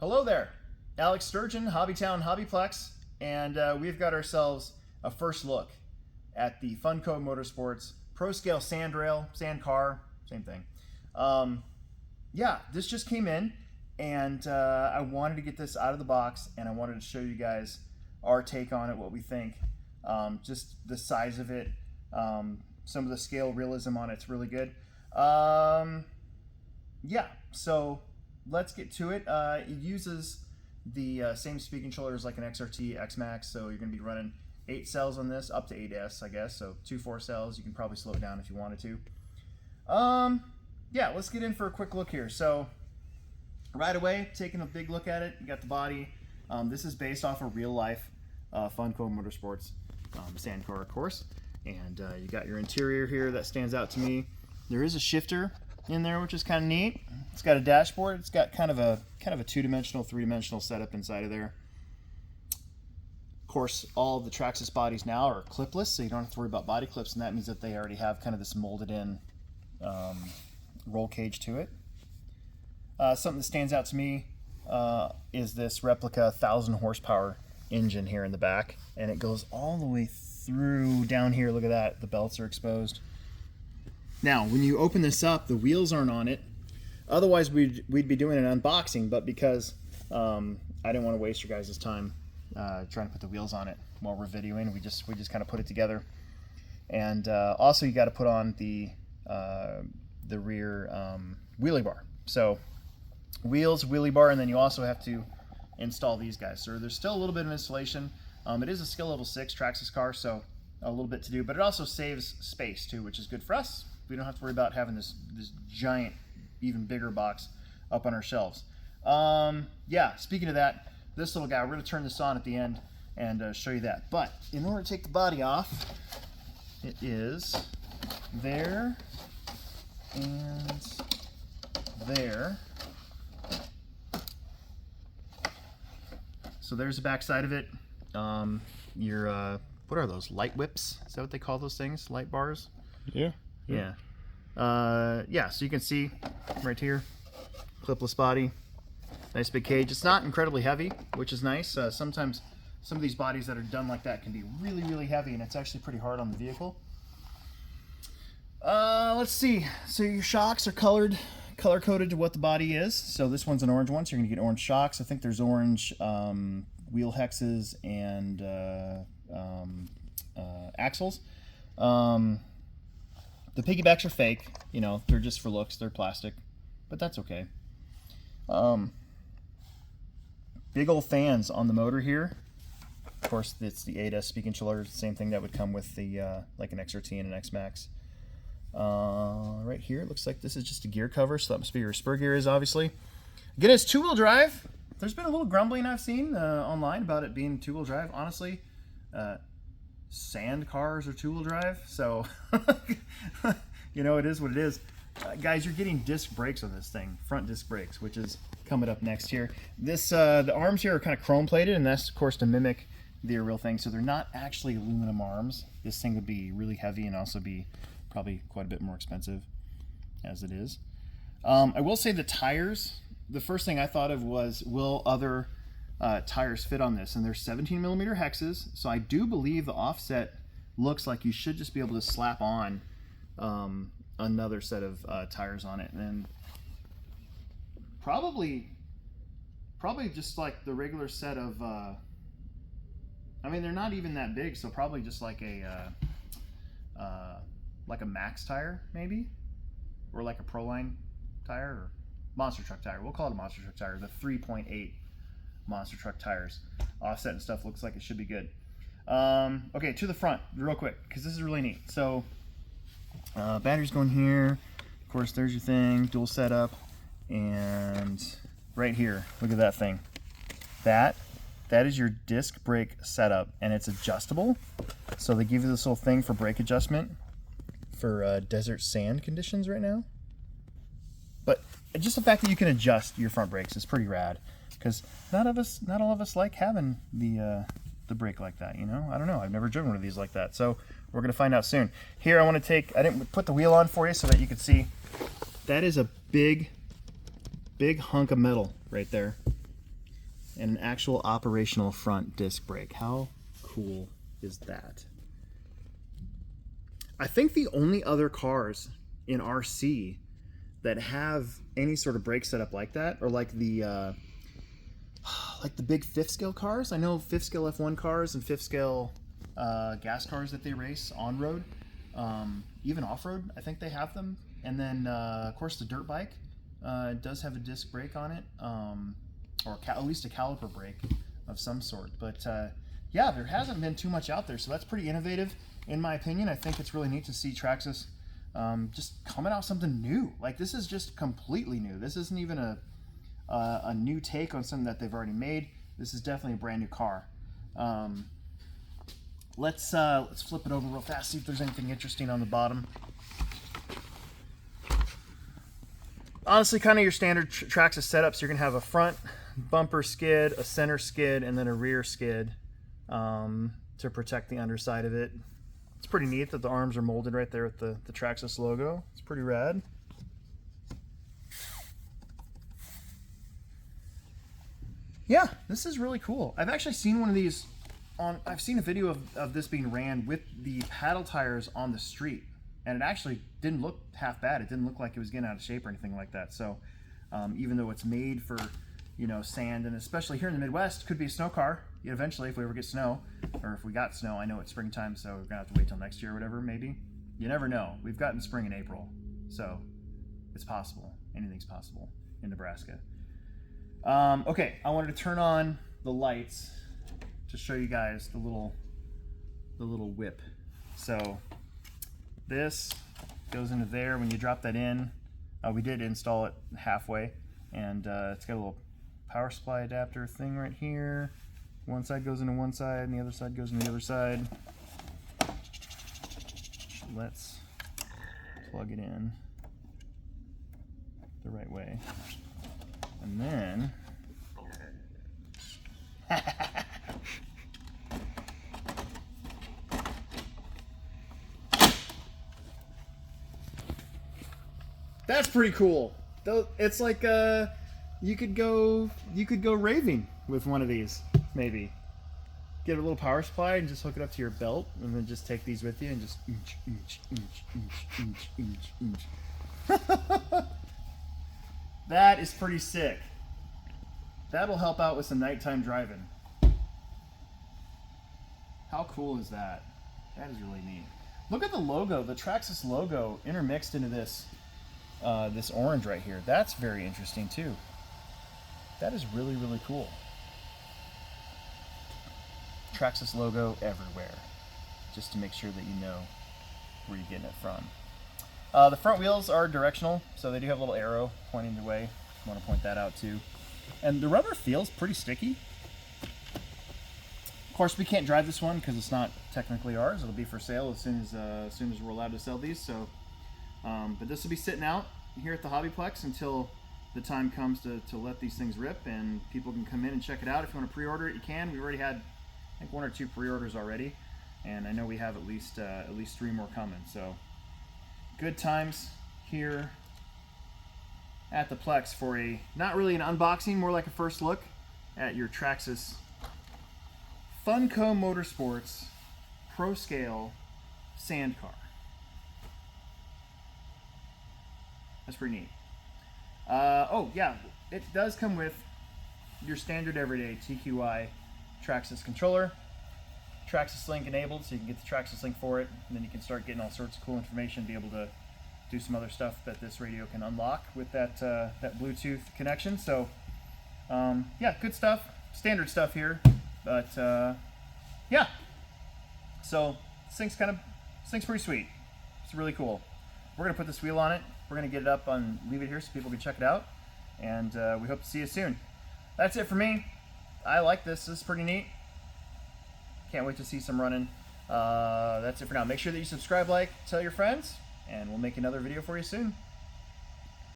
Hello there, Alex Sturgeon, HobbyTown, HobbyPlex, and we've got ourselves a first look at the Funco Motorsports Pro Scale Sand Rail, Sand Car, same thing. Yeah, this just came in, and I wanted to get this out of the box, and I wanted to show you guys our take on it, what we think. Just the size of it, some of the scale realism on it's really good. Yeah, so let's get to it. It uses the same speed controllers like an XRT X-Max, so you're going to be running 8 cells on this, up to 8S, I guess, so 2 4 cells. You can probably slow it down if you wanted to. Yeah, let's get in for a quick look here. So right away, taking a big look at it, you got the body. This is based off a real-life Funco Motorsports sand car, of course, and you got your interior here that stands out to me. There is a shifter in there, which is kind of neat. It's got a dashboard. It's got kind of a two-dimensional, three-dimensional setup inside of there. Of course, all of the Traxxas bodies now are clipless, so you don't have to worry about body clips, and that means that they already have kind of this molded-in roll cage to it. Something that stands out to me is this replica 1,000 horsepower engine here in the back, and it goes all the way through down here. Look at that. The belts are exposed. Now, when you open this up, the wheels aren't on it. Otherwise, we'd be doing an unboxing, but because I didn't want to waste your guys' time trying to put the wheels on it while we're videoing, we just kind of put it together. And also, you got to put on the rear wheelie bar. So, wheels, wheelie bar, and then you also have to install these guys. So there's still a little bit of installation. It is a skill level 6 Traxxas car, so a little bit to do, but it also saves space too, which is good for us. We don't have to worry about having this giant, even bigger box up on our shelves. Yeah, speaking of that, this little guy, we're going to turn this on at the end and show you that. But in order to take the body off, it is there and there. So there's the back side of it. Your what are those, light whips? Is that what they call those things? Light bars? Yeah. Yeah. Yeah, so you can see right here, clipless body, nice big cage. It's not incredibly heavy, which is nice. Sometimes some of these bodies that are done like that can be really, really heavy, and it's actually pretty hard on the vehicle. Let's see. So your shocks are color-coded to what the body is. So this one's an orange one, so you're going to get orange shocks. I think there's orange wheel hexes and axles. The piggybacks are fake, you know, they're just for looks, they're plastic, but that's okay. Big old fans on the motor here. Of course, it's the 8S speed controller, same thing that would come with the like an XRT and an X-Max. Right here, it looks like this is just a gear cover, so that must be where your spur gear is, obviously. Again, it's 2-wheel drive. There's been a little grumbling I've seen online about it being 2-wheel drive. Honestly, sand cars are 2-wheel drive, so you know, it is what it is. Guys, you're getting disc brakes on this thing, front disc brakes, which is coming up next here. This the arms here are kind of chrome plated, and that's of course to mimic the real thing, so they're not actually aluminum arms. This thing would be really heavy and also be probably quite a bit more expensive as it is. I will say the tires, the first thing I thought of was, will other tires fit on this? And they're 17mm hexes, so I do believe the offset looks like you should just be able to slap on another set of tires on it, and probably just like the regular set of I mean, they're not even that big, so probably just like a max tire maybe, or like a Proline tire or monster truck tire. We'll call it a monster truck tire, the 3.8 monster truck tires. Offset and stuff looks like it should be good. Okay, to the front real quick, because this is really neat. So batteries going here, of course there's your thing, dual setup, and right here, look at that thing. That is your disc brake setup, and it's adjustable. So they give you this little thing for brake adjustment for desert sand conditions right now. But just the fact that you can adjust your front brakes is pretty rad, because not all of us like having the brake like that, you know? I don't know, I've never driven one of these like that, so we're gonna find out soon. Here I didn't put the wheel on for you so that you could see. That is a big hunk of metal right there. and an actual operational front disc brake. How cool is that? I think the only other cars in RC that have any sort of brake setup like that are like the big fifth scale cars. I know fifth scale F1 cars and fifth scale gas cars that they race on road, even off road. I think they have them. And then of course the dirt bike does have a disc brake on it, or at least a caliper brake of some sort. But yeah, there hasn't been too much out there, so that's pretty innovative in my opinion. I think it's really neat to see Traxxas just coming out with something new. Like, this is just completely new. This isn't even a new take on something that they've already made. This is definitely a brand new car. Let's flip it over real fast, see if there's anything interesting on the bottom. Honestly, kind of your standard Traxxas setups. You're gonna have a front bumper skid, a center skid, and then a rear skid to protect the underside of it. It's pretty neat that the arms are molded right there with the Traxxas logo. It's pretty rad. Yeah, this is really cool. I've actually seen one of these I've seen a video of this being ran with the paddle tires on the street, and it actually didn't look half bad. It didn't look like it was getting out of shape or anything like that. So even though it's made for, you know, sand, and especially here in the Midwest, could be a snow car eventually if we ever get snow, or if we got snow. I know it's springtime, so we're gonna have to wait till next year or whatever, maybe. You never know. We've gotten spring in April, so it's possible. Anything's possible in Nebraska. Okay, I wanted to turn on the lights to show you guys the little whip. So this goes into there. When you drop that in, we did install it halfway, and it's got a little power supply adapter thing right here. One side goes into one side and the other side goes into the other side. Let's plug it in the right way, and then that's pretty cool. It's like you could go raving with one of these. Maybe get a little power supply and just hook it up to your belt, and then just take these with you and just That is pretty sick. That'll help out with some nighttime driving. How cool is that? That is really neat. Look at the logo, the Traxxas logo intermixed into this this orange right here. That's very interesting too. That is really, really cool. Traxxas logo everywhere, just to make sure that you know where you're getting it from. The front wheels are directional, so they do have a little arrow pointing your way. I want to point that out too. And the rubber feels pretty sticky. Of course, we can't drive this one because it's not technically ours. It'll be for sale as soon as we're allowed to sell these. So, but this will be sitting out here at the HobbyPlex until the time comes to let these things rip, and people can come in and check it out. If you want to pre-order it, you can. We've already had, I think, 1 or 2 pre-orders already, and I know we have at least 3 more coming. So, good times here at the Plex for a, not really an unboxing, more like a first look at your Traxxas Funco Motorsports Pro Scale Sand Car. That's pretty neat. Oh yeah, it does come with your standard everyday TQI Traxxas controller. Traxxas Link enabled, so you can get the Traxxas Link for it, and then you can start getting all sorts of cool information, be able to do some other stuff that this radio can unlock with that that Bluetooth connection. So yeah, good stuff, standard stuff here, but yeah. So this thing's pretty sweet. It's really cool. We're gonna put this wheel on it. We're gonna get it up and leave it here so people can check it out, and we hope to see you soon. That's it for me. I like this. This is pretty neat. Can't wait to see some running. That's it for now. Make sure that you subscribe, like, tell your friends, and we'll make another video for you soon.